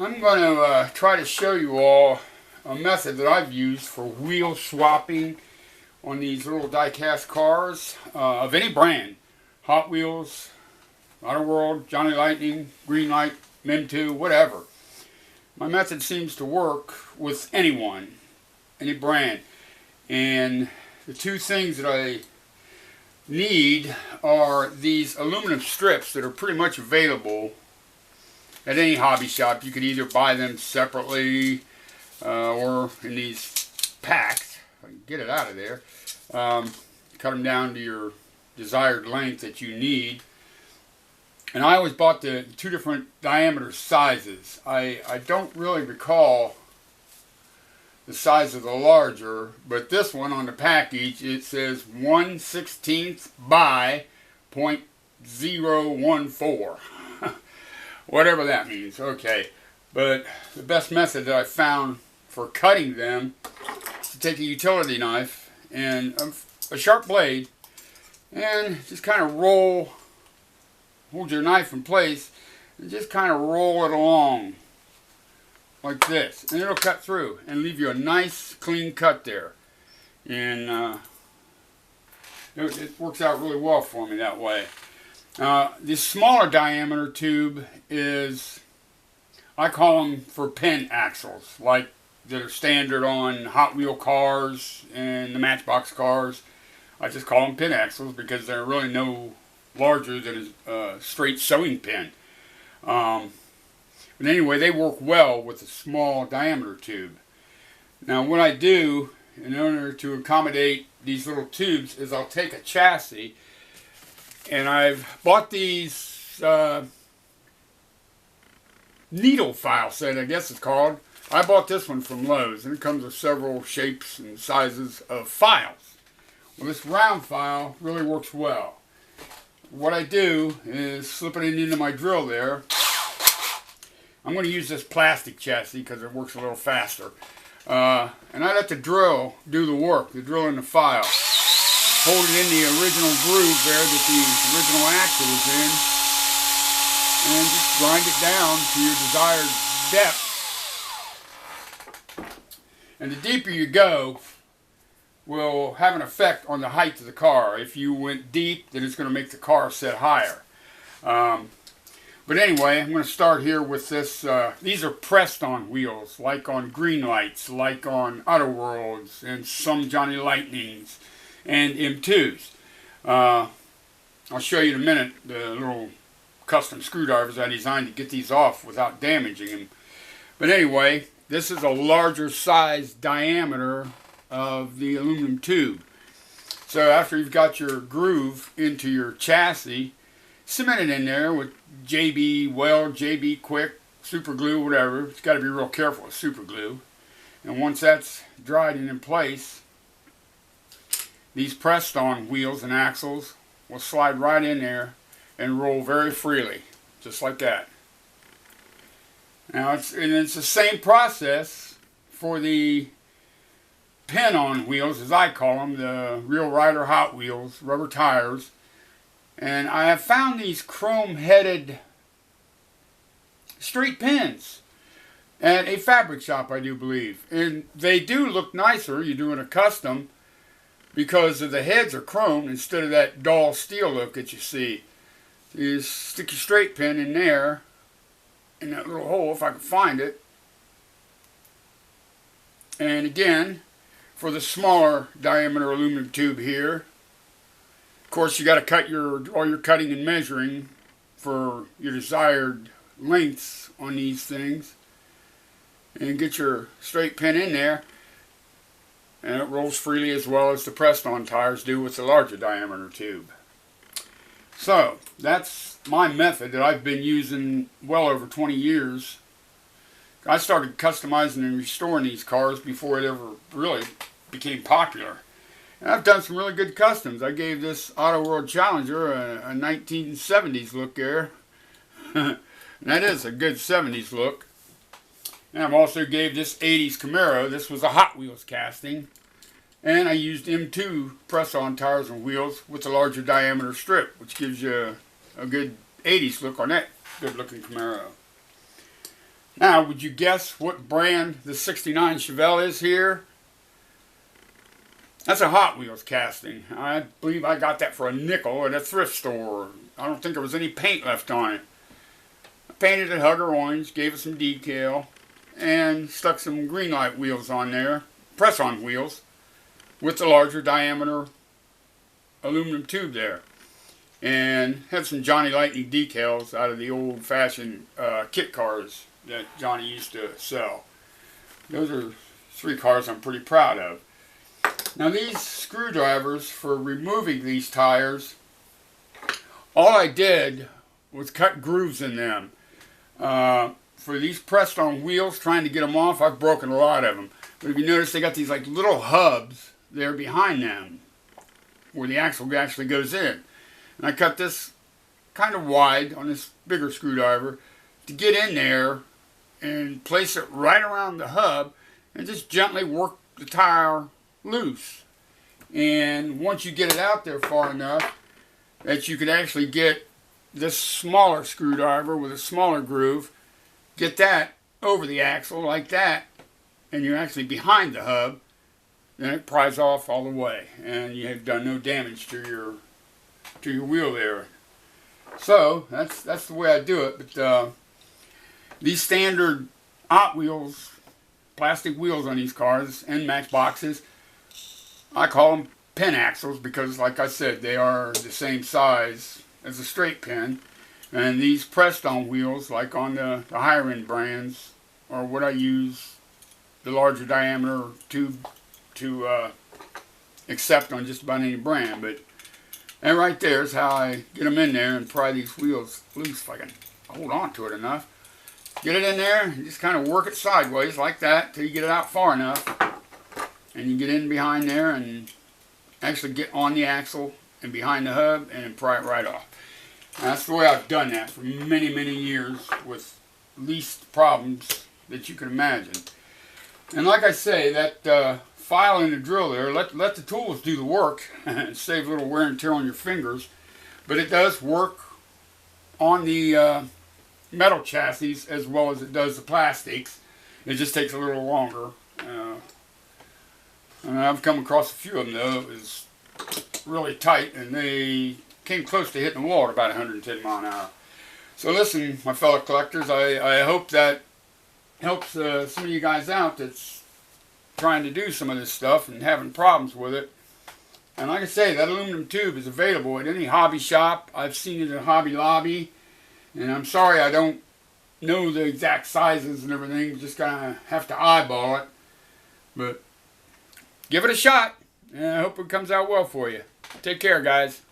I'm going to try to show you all a method that I've used for wheel swapping on these little diecast cars of any brand. Hot Wheels, Auto World, Johnny Lightning, Greenlight, Mem2, whatever. My method seems to work with anyone, any brand. And the two things that I need are these aluminum strips that are pretty much available at any hobby shop. You could either buy them separately or in these packs. If I can get it out of there. Cut them down to your desired length that you need. And I always bought the two different diameter sizes. I don't really recall the size of the larger, but this one on the package, it says 1/16 by 0.014. Whatever that means, okay. But the best method that I found for cutting them is to take a utility knife and a sharp blade and just kind of hold your knife in place and just kind of roll it along like this, and it'll cut through and leave you a nice clean cut there. And it works out really well for me that way. The smaller diameter tube is, I call them for pin axles, like that are standard on Hot Wheel cars and the Matchbox cars. I just call them pin axles because they're really no larger than a straight sewing pin. But anyway, they work well with a small diameter tube. Now what I do in order to accommodate these little tubes is I'll take a chassis, and I've bought these needle file set, I guess it's called. I bought this one from Lowe's, and it comes with several shapes and sizes of files. Well, this round file really works well. What I do is slip it into my drill there. I'm going to use this plastic chassis because it works a little faster. And I let the drill do the work, the drill in the file. Hold it in the original groove there that the original axle is in, and just grind it down to your desired depth. And the deeper you go will have an effect on the height of the car. If you went deep, then it's going to make the car set higher. But anyway, I'm going to start here with this. These are pressed on wheels, like on Greenlights, like on Auto Worlds, and some Johnny Lightnings, and M2s. I'll show you in a minute the little custom screwdrivers I designed to get these off without damaging them. But anyway, this is a larger size diameter of the aluminum tube. So after you've got your groove into your chassis, cement it in there with JB Weld, JB Quick, super glue, whatever. It's got to be real careful with super glue. And once that's dried and in place, these pressed on wheels and axles will slide right in there and roll very freely, just like that. Now it's the same process for the pin on wheels, as I call them, the Real Rider Hot Wheels, rubber tires. And I have found these chrome-headed straight pins at a fabric shop, I do believe. And they do look nicer, you're doing a custom, because of the heads are chrome instead of that dull steel look that you see. You stick your straight pin in there, in that little hole, if I can find it. And again, for the smaller diameter aluminum tube here, of course, you got to cut all your cutting and measuring for your desired lengths on these things, and get your straight pin in there, and it rolls freely as well as the pressed-on tires do with the larger diameter tube. So that's my method that I've been using well over 20 years. I started customizing and restoring these cars before it ever really became popular. And I've done some really good customs. I gave this Auto World Challenger a 1970s look there. And that is a good 70s look. And I've also gave this 80s Camaro. This was a Hot Wheels casting. And I used M2 press-on tires and wheels with a larger diameter strip, which gives you a good 80s look on that good-looking Camaro. Now, would you guess what brand the 69 Chevelle is here? That's a Hot Wheels casting. I believe I got that for a nickel at a thrift store. I don't think there was any paint left on it. I painted it Hugger orange, gave it some decal, and stuck some green light wheels on there, press-on wheels, with the larger diameter aluminum tube there. And had some Johnny Lightning decals out of the old-fashioned kit cars that Johnny used to sell. Those are 3 cars I'm pretty proud of. Now these screwdrivers for removing these tires, all I did was cut grooves in them. For these pressed on wheels, trying to get them off, I've broken a lot of them. But if you notice, they got these like little hubs there behind them where the axle actually goes in. And I cut this kind of wide on this bigger screwdriver to get in there and place it right around the hub and just gently work the tire loose. And once you get it out there far enough that you can actually get this smaller screwdriver with a smaller groove, get that over the axle like that, and you're actually behind the hub, then it pries off all the way and you have done no damage to your wheel there. So that's the way I do it. But these standard Hot Wheels plastic wheels on these cars and matchboxes, I call them pin axles because, like I said, they are the same size as a straight pin. And these pressed on wheels, like on the higher end brands, are what I use the larger diameter tube to accept on just about any brand. But and right there is how I get them in there and pry these wheels loose if I can hold on to it enough. Get it in there and just kind of work it sideways like that till you get it out far enough. And you get in behind there and actually get on the axle and behind the hub and pry it right off. And that's the way I've done that for many, many years with least problems that you can imagine. And like I say, that file in the drill there, let the tools do the work and save a little wear and tear on your fingers. But it does work on the metal chassis as well as it does the plastics. It just takes a little longer. And I've come across a few of them though. It was really tight and they came close to hitting the wall at about 110 miles an hour. So listen, my fellow collectors, I hope that helps some of you guys out that's trying to do some of this stuff and having problems with it. And like I say, that aluminum tube is available at any hobby shop. I've seen it at Hobby Lobby. And I'm sorry I don't know the exact sizes and everything. Just kind of have to eyeball it. But give it a shot. And I hope it comes out well for you. Take care, guys.